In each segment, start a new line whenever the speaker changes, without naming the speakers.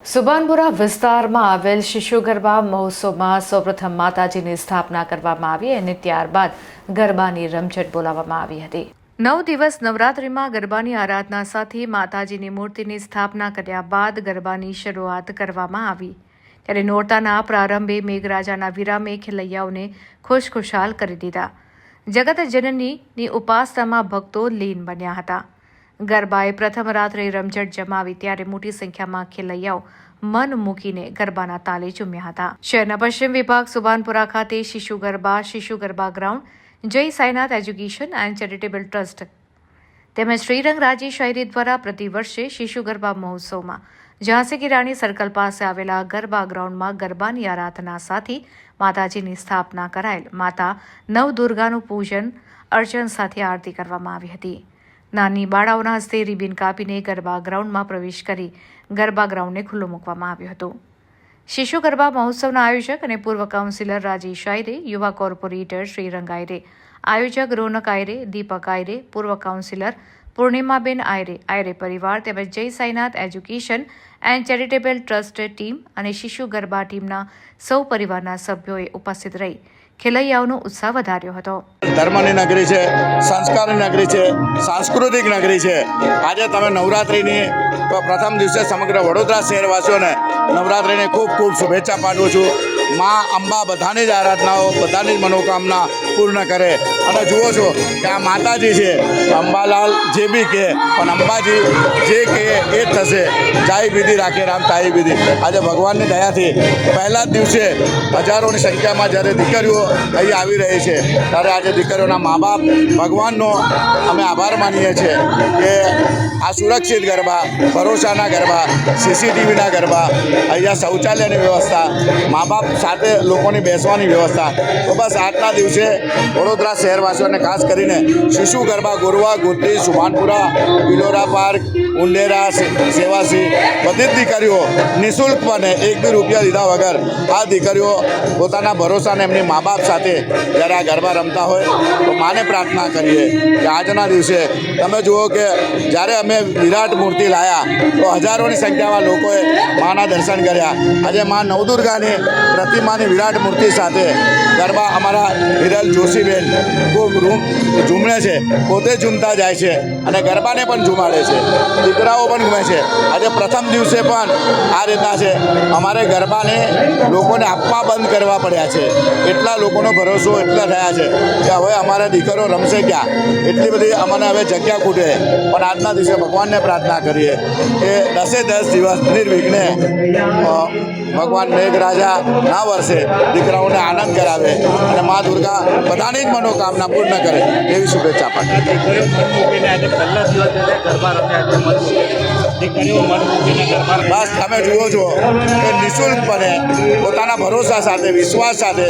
સુભાનપુરા વિસ્તારમાં આવેલ શિશુ ગરબા મહોત્સવમાં સૌપ્રથમ માતાજીની સ્થાપના કરવામાં આવી અને ત્યારબાદ ગરબાની રમઝટ બોલાવવામાં આવી હતી। 9 દિવસ નવરાત્રિમાં ગરબાની આરાધના સાથે માતાજીની મૂર્તિની સ્થાપના કર્યા બાદ ગરબાની શરૂઆત કરવામાં આવી। ત્યારે નોરતાના પ્રારંભે મેઘરાજાના વિરામે ખેલૈયાઓને ખુશખુશાલ કરી દીધા। જગત જનનીની ઉપાસનામાં ભક્તો લીન બન્યા હતા। ગરબાએ પ્રથમ રાત્રે રમઝટ જમાવી ત્યારે મોટી સંખ્યામાં ખેલૈયાઓ મન મૂકીને ગરબાના તાલે ઝૂમ્યા હતા। શહેરના પશ્ચિમ વિભાગ સુભાનપુરા ખાતે શિશુ ગરબા ગ્રાઉન્ડ, જય Sainath education and charitable trust તેમજ શ્રીરંગ રાજી શાયરી દ્વારા પ્રતિવર્ષે શિશુ ગરબા મહોત્સવમાં ઝાંસી કી રાણી સર્કલ પાસે આવેલા ગરબા ગ્રાઉન્ડમાં ગરબાની આરાધના સાથે માતાજીની સ્થાપના કરાયેલ માતા નવદુર્ગાનું પૂજન અર્ચન સાથે આરતી કરવામાં આવી હતી। નાની બાળાઓના હસ્તે રિબિન કાપીને ગરબા ગ્રાઉન્ડમાં પ્રવેશ કરી ગરબા ગ્રાઉન્ડને ખુલ્લો મૂકવામાં આવ્યો હતો। શિશુ ગરબા મહોત્સવના આયોજક અને પૂર્વ કાઉન્સિલર રાજેશ આયરે, યુવા કોર્પોરેટર શ્રીરંગ આયરે, આયોજક રોનક આયરે, દીપક આયરે, પૂર્વ કાઉન્સિલર પૂર્ણિમાબેન આયરે, આયરે પરિવાર તેમજ જય Sainath education and charitable trust team અને શિશુ ગરબા ટીમના સૌ પરિવારના સભ્યોએ ઉપસ્થિત રહી ખેલૈયાઓનો ઉત્સાહ વધાર્યો હતો।
ધર્મની નગરી છે, સંસ્કારની નગરી છે, સાંસ્કૃતિક નગરી છે। આજે તમે નવરાત્રિની પ્રથમ દિવસે સમગ્ર વડોદરા શહેરવાસીઓને નવરાત્રિની ખૂબ ખૂબ શુભેચ્છા પાઠવું છું। માં અંબા બધાની જ આરાધનાઓ, બધાની જ મનોકામના પૂર્ણ કરે। અને જુઓ છો કે આ માતાજી છે, અંબાલાલ જે બી કહે પણ અંબાજી જે કહે એ જ થશે। જાય વિધિ રાખે રામ તાઈ વિધિ। આજે ભગવાનની દયાથી પહેલા જ દિવસે હજારોની સંખ્યામાં જ્યારે દીકરીઓ અહીં આવી રહી છે ત્યારે આજે દીકરીઓના મા બાપ ભગવાનનો અમે આભાર માનીએ છીએ કે આ સુરક્ષિત ગરબા, ભરોસાના ગરબા, સીસીટીવીના ગરબા, અહીંયા શૌચાલયની વ્યવસ્થા, મા બાપ સાથે લોકોની બેસવાની વ્યવસ્થા। તો બસ આજના દિવસે વડોદરા શહેરવાસીઓને ખાસ કરીને શિશુ ગરબા ગોરવા, ગોત્રી, સુભાનપુરા, પિલોરા પાર્ક, ઉંડેરા, સેવાસી બધી જ દીકરીઓ નિઃશુલ્કપણે એક બી રૂપિયા લીધા વગર આ દીકરીઓ પોતાના ભરોસાને એમની મા બાપ સાથે જ્યારે આ ગરબા રમતા હોય તો માને પ્રાર્થના કરીએ કે આજના દિવસે તમે જુઓ કે જ્યારે અમે વિરાટ મૂર્તિ લાવ્યા તો હજારોની સંખ્યામાં લોકોએ માના દર્શન કર્યા। આજે મા નવદુર્ગાની પ્રતિમાની વિરાટ મૂર્તિ સાથે ગરબા અમારા હિરલ જોશીબેન ખૂબ ઝૂમે છે, પોતે ઝૂમતા જાય છે અને ગરબાને પણ ઝુમાડે છે, દીકરાઓ પણ ઘૂમે છે। આજે પ્રથમ દિવસે પણ આ રીતના છે। અમારે ગરબાને લોકોને આપવા બંધ કરવા પડ્યા છે, એટલા લોકોનો ભરોસો એટલા થયા છે કે હવે અમારા દીકરો રમશે ક્યાં, એટલી બધી અમને હવે જગ્યા ખૂટે। પણ આજના દિવસે ભગવાનને પ્રાર્થના કરીએ કે 10 દિવસ નિર્વિઘ્ને ભગવાન મેઘરાજા ના વરસે, દીકરાઓને આનંદ કરાવે અને મા દુર્ગા બધાની જ મનોકામના પૂર્ણ કરે એવી શુભેચ્છા પાઠવું। બસ તમે જુઓ છો કે નિઃશુલ્કપણે પોતાના ભરોસા સાથે, વિશ્વાસ સાથે,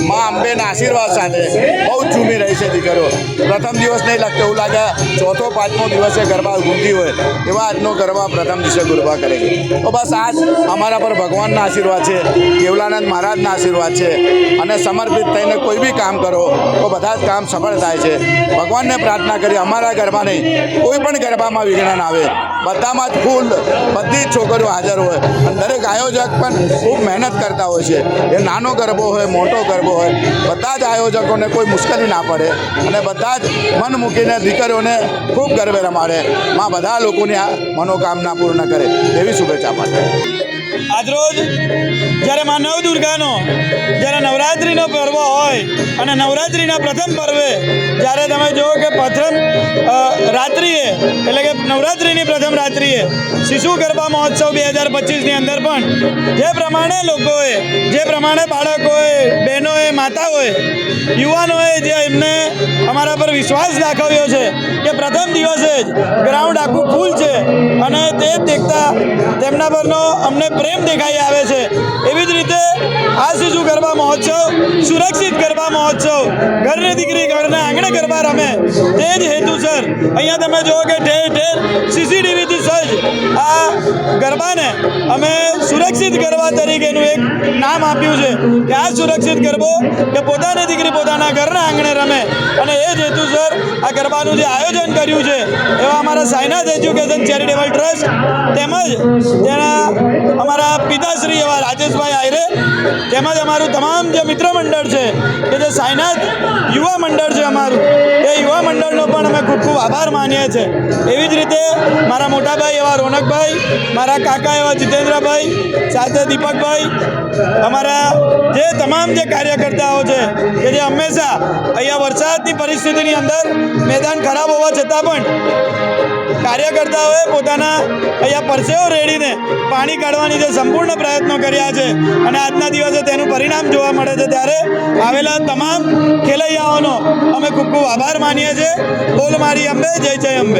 મા અંબેના આશીર્વાદ સાથે બહુ જ ઝૂમી રહી છે દીકરીઓ। પ્રથમ દિવસ નહીં લાગતો, એવું લાગે ચોથો પાંચમો દિવસે ગરબા ઘૂમતી હોય એવા આજનો ગરબા પ્રથમ દિવસે ગરબા કરે છે। તો બસ આજ અમારા પર ભગવાનના આશીર્વાદ છે, કેવલાનંદ મહારાજના આશીર્વાદ છે અને સમર્પિત થઈને કોઈ બી કામ કરો તો બધા જ કામ સફળ થાય છે। ભગવાનને પ્રાર્થના કરી અમારા ગરબા નહીં, કોઈ પણ ગરબામાં વિઘ્ન ના આવે, બધામાં જ ફૂલ બધી જ છોકરીઓ હાજર હોય અને દરેક આયોજક પણ ખૂબ મહેનત કરતા હોય છે। એ નાનો ગરબો હોય, મોટો ગરબો હોય, બધા જ આયોજકોને કોઈ મુશ્કેલી ના પડે અને બધા જ મન મૂકીને દીકરીઓને ખૂબ ગરબે રમાડે। માં બધા લોકોની આ મનોકામના પૂર્ણ કરે એવી શુભેચ્છા પાઠવે।
આજરોજ જ્યારે મા નવદુર્ગાનો જ્યારે નવરાત્રિનો પર્વ હોય અને નવરાત્રિના પ્રથમ પર્વે જ્યારે તમે જુઓ કે પ્રથમ રાત્રિએ એટલે કે નવરાત્રિની પ્રથમ રાત્રિએ શિશુ ગરબા મહોત્સવ 2025ની અંદર પણ જે પ્રમાણે લોકોએ, જે પ્રમાણે બાળકોએ, બહેનોએ, માતાઓએ, યુવાનોએ જે એમને અમારા પર વિશ્વાસ દાખવ્યો છે કે પ્રથમ દિવસે જ ગ્રાઉન્ડ આખું ફૂલ છે અને તે દેખતા તેમના પરનો અમને પ્રેમ દેખાઈ આવે છે। એવી જ રીતે આ શિશુ ગરબા મહોત્સવ સુરક્ષિત ગરબા મહોત્સવ, ઘરની દીકરી ઘરના આંગણે ગરબા રમે, તે જ હેતુસર અહીંયા તમે જુઓ કે ઠેર ઠેર સીસીટીવીથી સજ્જ આ ગરબાને અમે સુરક્ષિત ગરબા તરીકેનું એક નામ આપ્યું છે કે આ સુરક્ષિત ગરબો કે પોતાની દીકરી પોતાના ઘરના આંગણે રમે, અને એ જ હેતુસર આ ગરબાનું જે આયોજન કર્યું છે એવા અમારા સાઈનાથ એજ્યુકેશન ચેરિટેબલ ટ્રસ્ટ તેમજ તેના અમારા પિતાશ્રી એવા રાજેશભાઈ આયરે તેમજ અમારું તમામ જે મિત્ર મંડળ છે કે જે સાઈનાથ યુવા મંડળ છે અમારું, એ યુવા મંડળનો પણ અમે ખૂબ ખૂબ આભાર માનીએ છીએ. એવી જ રીતે મારા મોટાભાઈ એવા રોનકભાઈ, મારા કાકા એવા જીતેન્દ્રભાઈ, સાથે દીપકભાઈ, અમારા જે તમામ જે કાર્યકર્તાઓ છે કે જે હંમેશા અહીંયા વરસાદની પરિસ્થિતિની અંદર મેદાન ખરાબ હોવા છતાં પણ કાર્યકર્તાઓએ પોતાના અહીંયા પરસેવો રેડીને પાણી કાઢવાની જે સંપૂર્ણ પ્રયત્નો કર્યા છે અને આજના દિવસે તેનું પરિણામ જોવા મળે છે, ત્યારે આવેલા તમામ ખેલૈયાઓનો અમે ખૂબ ખૂબ આભાર માનીએ છીએ. બોલ મારી અંબે, જય જય અંબે.